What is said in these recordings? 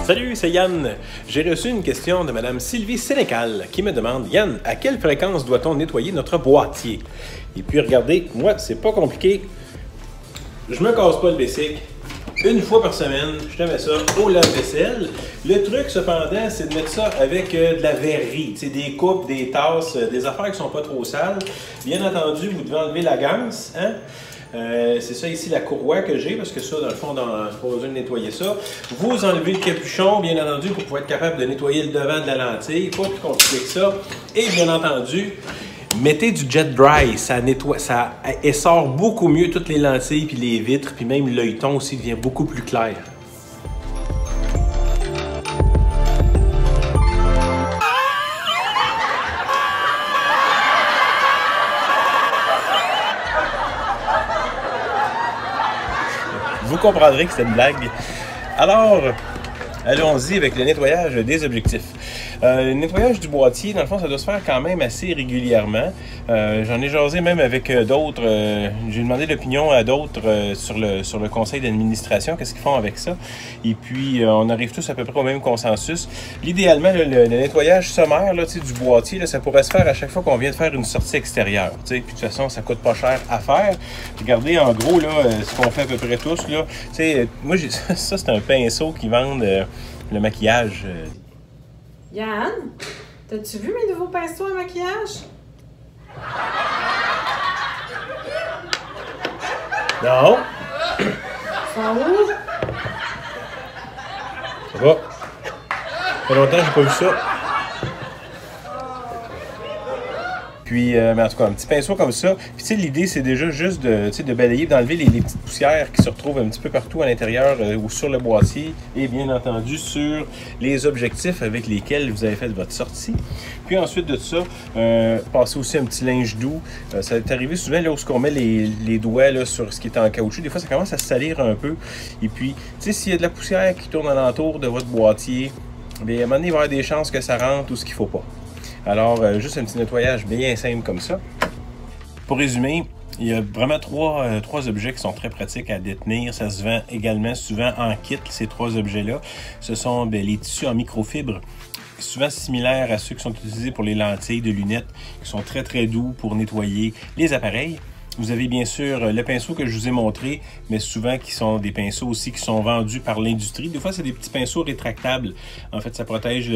Salut, c'est Yann. J'ai reçu une question de Mme Sylvie Sénécal qui me demande « Yann, à quelle fréquence doit-on nettoyer notre boîtier? » Et puis regardez, moi, c'est pas compliqué. Je me casse pas le bicycle. Une fois par semaine, je te mets ça au lave-vaisselle. Le truc, cependant, c'est de mettre ça avec de la verrerie. Tu sais, des coupes, des tasses, des affaires qui sont pas trop sales. Bien entendu, vous devez enlever la ganse, hein? C'est ça ici la courroie que j'ai, parce que ça, dans le fond, c'est pas besoin de nettoyer ça. Vous enlevez le capuchon, bien entendu, pour pouvoir être capable de nettoyer le devant de la lentille. Pas plus compliqué que ça. Et bien entendu, mettez du jet dry, ça nettoie, ça essore beaucoup mieux toutes les lentilles, puis les vitres, puis même l'œilleton aussi devient beaucoup plus clair. Vous comprendrez que c'est une blague. Alors, allons-y avec le nettoyage des objectifs. Le nettoyage du boîtier, dans le fond, ça doit se faire quand même assez régulièrement. J'en ai jasé même avec d'autres. J'ai demandé l'opinion à d'autres sur le conseil d'administration, qu'est-ce qu'ils font avec ça. Et puis, on arrive tous à peu près au même consensus. Idéalement, le nettoyage sommaire là, du boîtier, là, ça pourrait se faire à chaque fois qu'on vient de faire une sortie extérieure. Puis de toute façon, ça coûte pas cher à faire. Regardez, en gros, là, ce qu'on fait à peu près tous. Là, moi, ça, c'est un pinceau qui vendent le maquillage. Yann, t'as-tu vu mes nouveaux pinceaux à maquillage? Non. Ils sont où? Ça va. Ça fait longtemps que j'ai pas vu ça. Puis, mais en tout cas, un petit pinceau comme ça. Puis, tu sais, l'idée, c'est déjà juste de balayer, d'enlever les petites poussières qui se retrouvent un petit peu partout à l'intérieur ou sur le boîtier et bien entendu sur les objectifs avec lesquels vous avez fait votre sortie. Puis ensuite de ça, passer aussi un petit linge doux. Ça est arrivé souvent là où on met les doigts là, sur ce qui est en caoutchouc. Des fois, ça commence à se salir un peu. Et puis, tu sais, s'il y a de la poussière qui tourne alentour de votre boîtier, bien, à un moment donné, il va y avoir des chances que ça rentre ou ce qu'il ne faut pas. Alors, juste un petit nettoyage bien simple comme ça. Pour résumer, il y a vraiment trois objets qui sont très pratiques à détenir. Ça se vend également souvent en kit, ces trois objets-là. Ce sont les tissus en microfibre, souvent similaires à ceux qui sont utilisés pour les lentilles de lunettes, qui sont très très doux pour nettoyer les appareils. Vous avez bien sûr le pinceau que je vous ai montré, mais souvent qui sont des pinceaux aussi qui sont vendus par l'industrie. Des fois, c'est des petits pinceaux rétractables. En fait, ça protège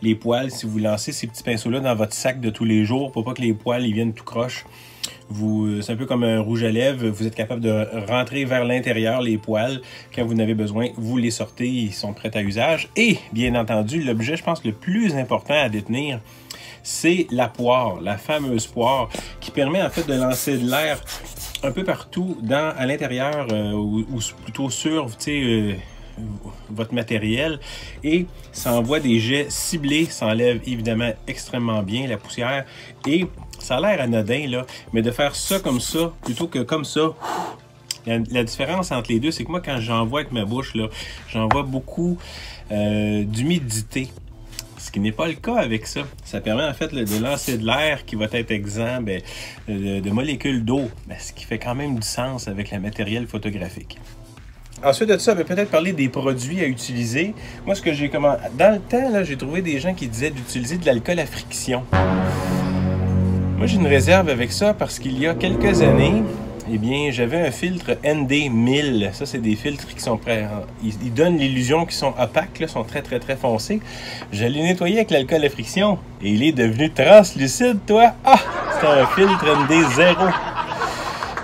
les poils si vous lancez ces petits pinceaux-là dans votre sac de tous les jours pour pas que les poils ils viennent tout croche. C'est un peu comme un rouge à lèvres. Vous êtes capable de rentrer vers l'intérieur les poils. Quand vous en avez besoin, vous les sortez. Ils sont prêts à usage. Et, bien entendu, l'objet, je pense, le plus important à détenir, c'est la poire, la fameuse poire, qui permet en fait de lancer de l'air un peu partout à l'intérieur ou plutôt sur votre matériel et ça envoie des jets ciblés, ça enlève évidemment extrêmement bien la poussière et ça a l'air anodin là, mais de faire ça comme ça plutôt que comme ça. La différence entre les deux, c'est que moi quand j'envoie avec ma bouche, j'envoie beaucoup d'humidité. Ce qui n'est pas le cas avec ça. Ça permet en fait de lancer de l'air qui va être exempt de molécules d'eau, ce qui fait quand même du sens avec le matériel photographique. Ensuite de ça, on va peut-être parler des produits à utiliser. Moi, ce que j'ai commencé... Dans le temps, j'ai trouvé des gens qui disaient d'utiliser de l'alcool à friction. Moi, j'ai une réserve avec ça parce qu'il y a quelques années, eh bien, j'avais un filtre ND1000. Ça, c'est des filtres qui sont prêts. Ils donnent l'illusion qu'ils sont opaques, là, sont très, très, très foncés. Je l'ai nettoyé avec l'alcool à friction et il est devenu translucide, toi. Ah! C'est un filtre ND0.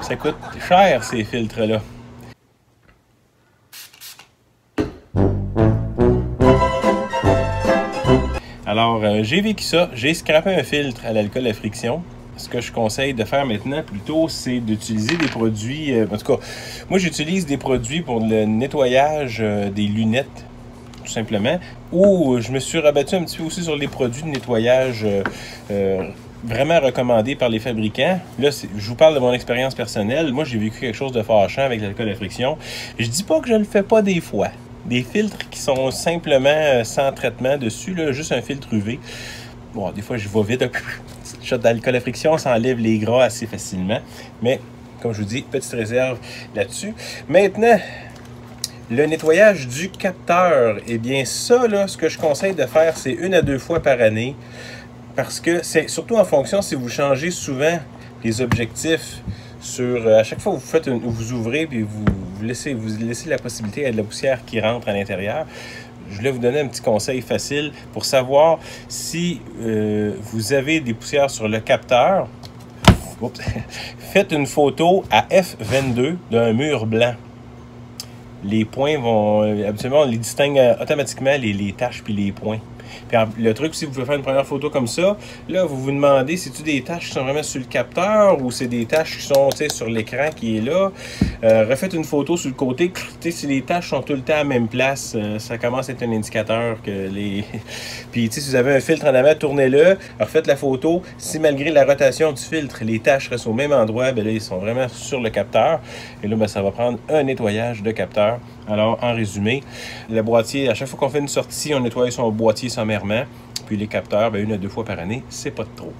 Ça coûte cher, ces filtres-là. Alors, j'ai vécu ça. J'ai scrappé un filtre à l'alcool à friction. Ce que je conseille de faire maintenant plutôt, c'est d'utiliser des produits... en tout cas, moi, j'utilise des produits pour le nettoyage des lunettes, tout simplement. Ou je me suis rabattu un petit peu aussi sur les produits de nettoyage vraiment recommandés par les fabricants. Là, je vous parle de mon expérience personnelle. Moi, j'ai vécu quelque chose de fâchant avec l'alcool à friction. Je dis pas que je le fais pas des fois. Des filtres qui sont simplement sans traitement dessus, là, juste un filtre UV. Bon, des fois, je vais vite. Shot d'alcool à friction, ça enlève les gras assez facilement. Mais, comme je vous dis, petite réserve là-dessus. Maintenant, Le nettoyage du capteur, eh bien ça, là, ce que je conseille de faire, c'est 1 à 2 fois par année. Parce que c'est surtout en fonction si vous changez souvent les objectifs sur... à chaque fois que vous faites vous ouvrez et vous laissez la possibilité à de la poussière qui rentre à l'intérieur. Je voulais vous donner un petit conseil facile pour savoir si vous avez des poussières sur le capteur. Oups. Faites une photo à f22 d'un mur blanc. Les points vont... Habituellement, on les distingue automatiquement, les taches puis les points. Puis le truc, si vous pouvez faire une première photo comme ça, là, vous vous demandez, c'est-tu des taches qui sont vraiment sur le capteur ou c'est des taches qui sont sur l'écran qui est là. Refaites une photo sur le côté. Si les taches sont tout le temps à la même place, ça commence à être un indicateur que les... Puis, si vous avez un filtre en avant, tournez-le, refaites la photo. Si malgré la rotation du filtre, les taches restent au même endroit, bien là, ils sont vraiment sur le capteur. Et là, bien, ça va prendre un nettoyage de capteur. Alors, en résumé, le boîtier, à chaque fois qu'on fait une sortie, on nettoie son boîtier sommairement. Puis les capteurs, bien, 1 à 2 fois par année, c'est pas de trop.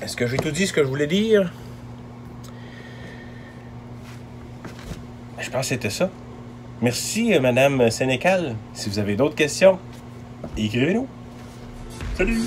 Est-ce que j'ai tout dit ce que je voulais dire? Je pense que c'était ça. Merci, Madame Sénécal. Si vous avez d'autres questions, écrivez-nous. Salut!